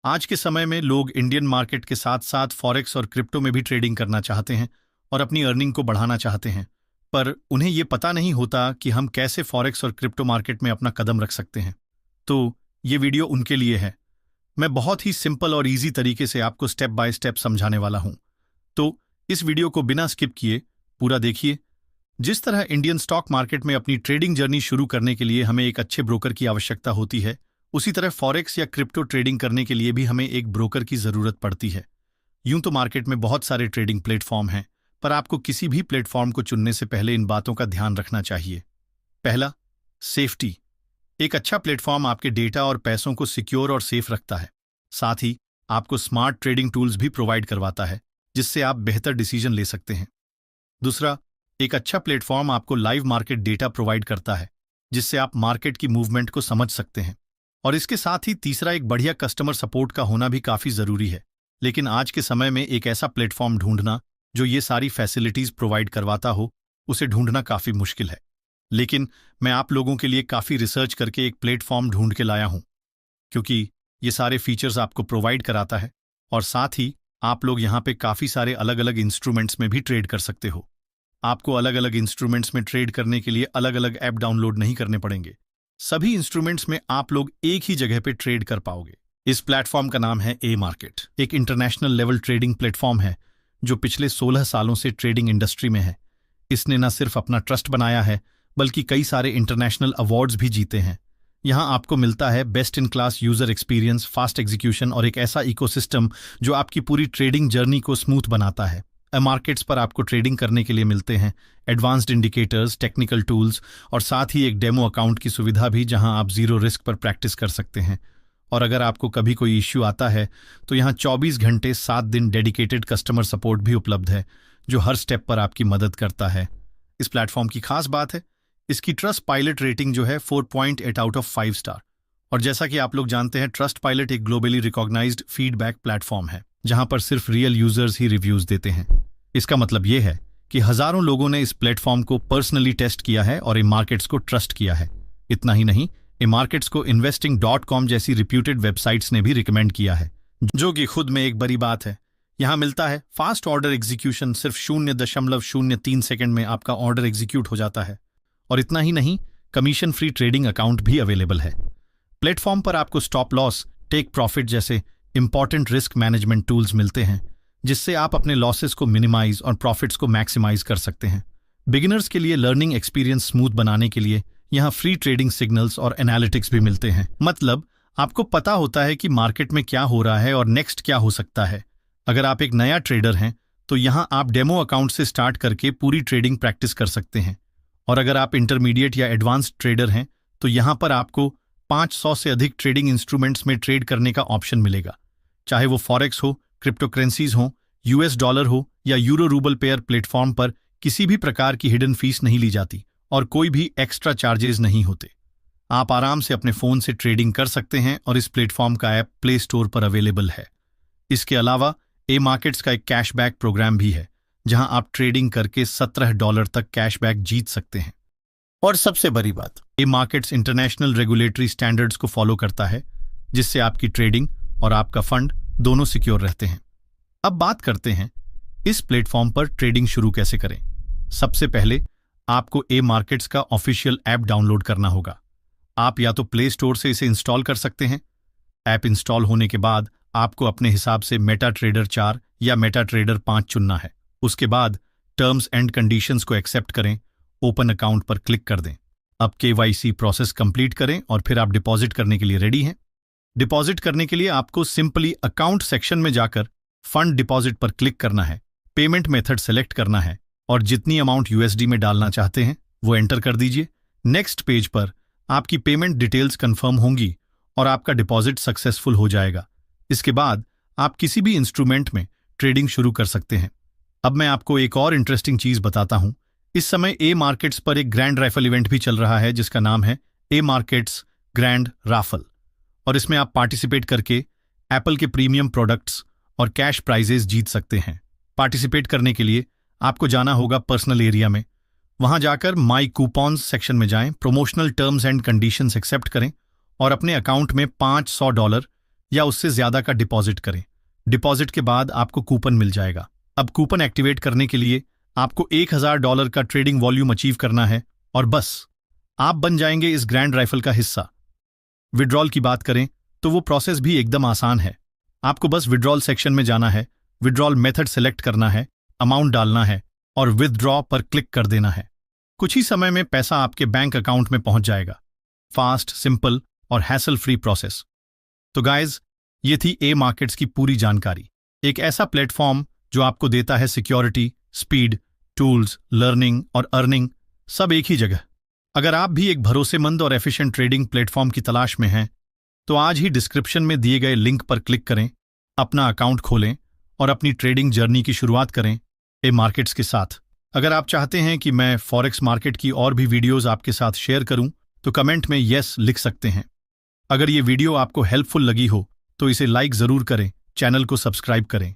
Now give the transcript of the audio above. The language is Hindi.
आज के समय में लोग इंडियन मार्केट के साथ साथ फॉरेक्स और क्रिप्टो में भी ट्रेडिंग करना चाहते हैं और अपनी अर्निंग को बढ़ाना चाहते हैं, पर उन्हें ये पता नहीं होता कि हम कैसे फॉरेक्स और क्रिप्टो मार्केट में अपना कदम रख सकते हैं। तो ये वीडियो उनके लिए है। मैं बहुत ही सिंपल और इजी तरीके से आपको स्टेप बाय स्टेप समझाने वाला हूं, तो इस वीडियो को बिना स्किप किए पूरा देखिए। जिस तरह इंडियन स्टॉक मार्केट में अपनी ट्रेडिंग जर्नी शुरू करने के लिए हमें एक अच्छे ब्रोकर की आवश्यकता होती है, उसी तरह फॉरेक्स या क्रिप्टो ट्रेडिंग करने के लिए भी हमें एक ब्रोकर की जरूरत पड़ती है। यूं तो मार्केट में बहुत सारे ट्रेडिंग प्लेटफॉर्म हैं, पर आपको किसी भी प्लेटफॉर्म को चुनने से पहले इन बातों का ध्यान रखना चाहिए। पहला, सेफ्टी। एक अच्छा प्लेटफॉर्म आपके डेटा और पैसों को सिक्योर और सेफ रखता है। साथ ही आपको स्मार्ट ट्रेडिंग टूल्स भी प्रोवाइड करवाता है, जिससे आप बेहतर डिसीजन ले सकते हैं। दूसरा, एक अच्छा प्लेटफॉर्म आपको लाइव मार्केट डेटा प्रोवाइड करता है, जिससे आप मार्केट की मूवमेंट को समझ सकते हैं। और इसके साथ ही तीसरा, एक बढ़िया कस्टमर सपोर्ट का होना भी काफी जरूरी है। लेकिन आज के समय में एक ऐसा प्लेटफॉर्म ढूंढना जो ये सारी फैसिलिटीज प्रोवाइड करवाता हो, उसे ढूंढना काफी मुश्किल है। लेकिन मैं आप लोगों के लिए काफी रिसर्च करके एक प्लेटफॉर्म ढूंढ के लाया हूं, क्योंकि ये सारे फीचर्स आपको प्रोवाइड कराता है और साथ ही आप लोग यहाँ पे काफी सारे अलग अलग इंस्ट्रूमेंट्स में भी ट्रेड कर सकते हो। आपको अलग अलग इंस्ट्रूमेंट्स में ट्रेड करने के लिए अलग अलग ऐप डाउनलोड नहीं करने पड़ेंगे। सभी इंस्ट्रूमेंट्स में आप लोग एक ही जगह पे ट्रेड कर पाओगे। इस प्लेटफॉर्म का नाम है ए मार्केट। एक इंटरनेशनल लेवल ट्रेडिंग प्लेटफॉर्म है जो पिछले 16 सालों से ट्रेडिंग इंडस्ट्री में है। इसने न सिर्फ अपना ट्रस्ट बनाया है, बल्कि कई सारे इंटरनेशनल अवार्ड्स भी जीते हैं। यहाँ आपको मिलता है best in class user experience, fast execution और एक ऐसा इकोसिस्टम जो आपकी पूरी ट्रेडिंग जर्नी को स्मूथ बनाता है। मार्केट्स पर आपको ट्रेडिंग करने के लिए मिलते हैं एडवांस्ड इंडिकेटर्स, टेक्निकल टूल्स और साथ ही एक डेमो अकाउंट की सुविधा भी, जहां आप जीरो रिस्क पर प्रैक्टिस कर सकते हैं। और अगर आपको कभी कोई इश्यू आता है तो यहाँ 24 घंटे 7 दिन डेडिकेटेड कस्टमर सपोर्ट भी उपलब्ध है, जो हर स्टेप पर आपकी मदद करता है। इस प्लेटफॉर्म की खास बात है इसकी ट्रस्ट पायलट रेटिंग जो है 4.8 आउट ऑफ 5 स्टार। और जैसा कि आप लोग जानते हैं, ट्रस्ट पायलट एक ग्लोबली रिकॉग्नाइज्ड फीडबैक प्लेटफॉर्म है, जहां पर सिर्फ रियल यूजर्स ही रिव्यूज देते हैं। इसका मतलब यह है कि हजारों लोगों ने इस प्लेटफॉर्म को पर्सनली टेस्ट किया है और मार्केट्स को ट्रस्ट किया है। इतना ही नहीं, मार्केट्स को investing.com जैसी रिप्यूटेड वेबसाइट्स ने भी रिकमेंड किया है, जो कि खुद में एक बड़ी बात है। यहां मिलता है फास्ट ऑर्डर एग्जीक्यूशन, सिर्फ 0.03 सेकंड में आपका ऑर्डर एग्जीक्यूट हो जाता है। और इतना ही नहीं, कमीशन फ्री ट्रेडिंग अकाउंट भी अवेलेबल है। प्लेटफॉर्म पर आपको स्टॉप लॉस, टेक प्रॉफिट जैसे इंपॉर्टेंट रिस्क मैनेजमेंट टूल्स मिलते हैं, जिससे आप अपने लॉसेस को मिनिमाइज और प्रॉफिट्स को मैक्सिमाइज कर सकते हैं। बिगिनर्स के लिए लर्निंग एक्सपीरियंस स्मूथ बनाने के लिए यहाँ फ्री ट्रेडिंग सिग्नल्स और एनालिटिक्स भी मिलते हैं। मतलब आपको पता होता है कि मार्केट में क्या हो रहा है और नेक्स्ट क्या हो सकता है। अगर आप एक नया ट्रेडर हैं तो यहाँ आप डेमो अकाउंट से स्टार्ट करके पूरी ट्रेडिंग प्रैक्टिस कर सकते हैं। और अगर आप इंटरमीडिएट या एडवांस्ड ट्रेडर हैं तो यहाँ पर आपको 500 से अधिक ट्रेडिंग इंस्ट्रूमेंट्स में ट्रेड करने का ऑप्शन मिलेगा, चाहे वो फॉरेक्स हो, क्रिप्टो करेंसीज हो, यूएस डॉलर हो या यूरो रूबल पेयर। प्लेटफॉर्म पर किसी भी प्रकार की हिडन फीस नहीं ली जाती और कोई भी एक्स्ट्रा चार्जेस नहीं होते। आप आराम से अपने फोन से ट्रेडिंग कर सकते हैं और इस प्लेटफॉर्म का ऐप प्ले स्टोर पर अवेलेबल है। इसके अलावा ए मार्केट्स का एक कैशबैक प्रोग्राम भी है, जहां आप ट्रेडिंग करके $17 तक कैशबैक जीत सकते हैं। और सबसे बड़ी बात, ए मार्केट्स इंटरनेशनल रेगुलेटरी स्टैंडर्ड्स को फॉलो करता है, जिससे आपकी ट्रेडिंग और आपका फंड दोनों सिक्योर रहते हैं। अब बात करते हैं इस प्लेटफॉर्म पर ट्रेडिंग शुरू कैसे करें। सबसे पहले आपको ए मार्केट्स का ऑफिशियल ऐप डाउनलोड करना होगा। आप या तो प्ले स्टोर से इसे इंस्टॉल कर सकते हैं। ऐप इंस्टॉल होने के बाद आपको अपने हिसाब से मेटा ट्रेडर 4 या मेटा ट्रेडर 5 चुनना है। उसके बाद टर्म्स एंड कंडीशंस को एक्सेप्ट करें, ओपन अकाउंट पर क्लिक कर दें। अब KYC प्रोसेस कंप्लीट करें और फिर आप डिपॉजिट करने के लिए रेडी हैं। डिपॉजिट करने के लिए आपको सिंपली अकाउंट सेक्शन में जाकर फंड डिपॉजिट पर क्लिक करना है, पेमेंट मेथड सेलेक्ट करना है और जितनी अमाउंट USD में डालना चाहते हैं वो एंटर कर दीजिए। नेक्स्ट पेज पर आपकी पेमेंट डिटेल्स कंफर्म होंगी और आपका डिपॉजिट सक्सेसफुल हो जाएगा। इसके बाद आप किसी भी इंस्ट्रूमेंट में ट्रेडिंग शुरू कर सकते हैं। अब मैं आपको एक और इंटरेस्टिंग चीज बताता हूं। इस समय ए मार्केट्स पर एक ग्रैंड राइफल इवेंट भी चल रहा है, जिसका नाम है ए मार्केट्स ग्रैंड राफल। और इसमें आप पार्टिसिपेट करके एप्पल के प्रीमियम प्रोडक्ट्स और कैश प्राइजेस जीत सकते हैं। पार्टिसिपेट करने के लिए आपको जाना होगा पर्सनल एरिया में। वहां जाकर माई कूपन्स सेक्शन में जाएं, promotional terms and conditions accept करें और अपने अकाउंट में $500 या उससे ज्यादा का डिपॉजिट करें। डिपॉजिट के बाद आपको कूपन मिल जाएगा। अब कूपन एक्टिवेट करने के लिए आपको $1000 का ट्रेडिंग वॉल्यूम अचीव करना है और बस आप बन जाएंगे इस ग्रैंड राइफल का हिस्सा। विड्रॉल की बात करें तो वो प्रोसेस भी एकदम आसान है। आपको बस विड्रॉल सेक्शन में जाना है, विड्रॉल मेथड सेलेक्ट करना है, अमाउंट डालना है और विथड्रॉ पर क्लिक कर देना है। कुछ ही समय में पैसा आपके बैंक अकाउंट में पहुंच जाएगा। फास्ट, सिंपल और हैसल फ्री प्रोसेस। तो गाइज, ये थी ए मार्केट्स की पूरी जानकारी। एक ऐसा प्लेटफॉर्म जो आपको देता है सिक्योरिटी, स्पीड, टूल्स, लर्निंग और अर्निंग सब एक ही जगह। अगर आप भी एक भरोसेमंद और एफिशिएंट ट्रेडिंग प्लेटफॉर्म की तलाश में हैं, तो आज ही डिस्क्रिप्शन में दिए गए लिंक पर क्लिक करें, अपना अकाउंट खोलें और अपनी ट्रेडिंग जर्नी की शुरुआत करें ए मार्केट्स के साथ। अगर आप चाहते हैं कि मैं फॉरेक्स मार्केट की और भी वीडियोस आपके साथ शेयर करूं, तो कमेंट में यस लिख सकते हैं। अगर ये वीडियो आपको हेल्पफुल लगी हो तो इसे लाइक जरूर करें, चैनल को सब्सक्राइब करें।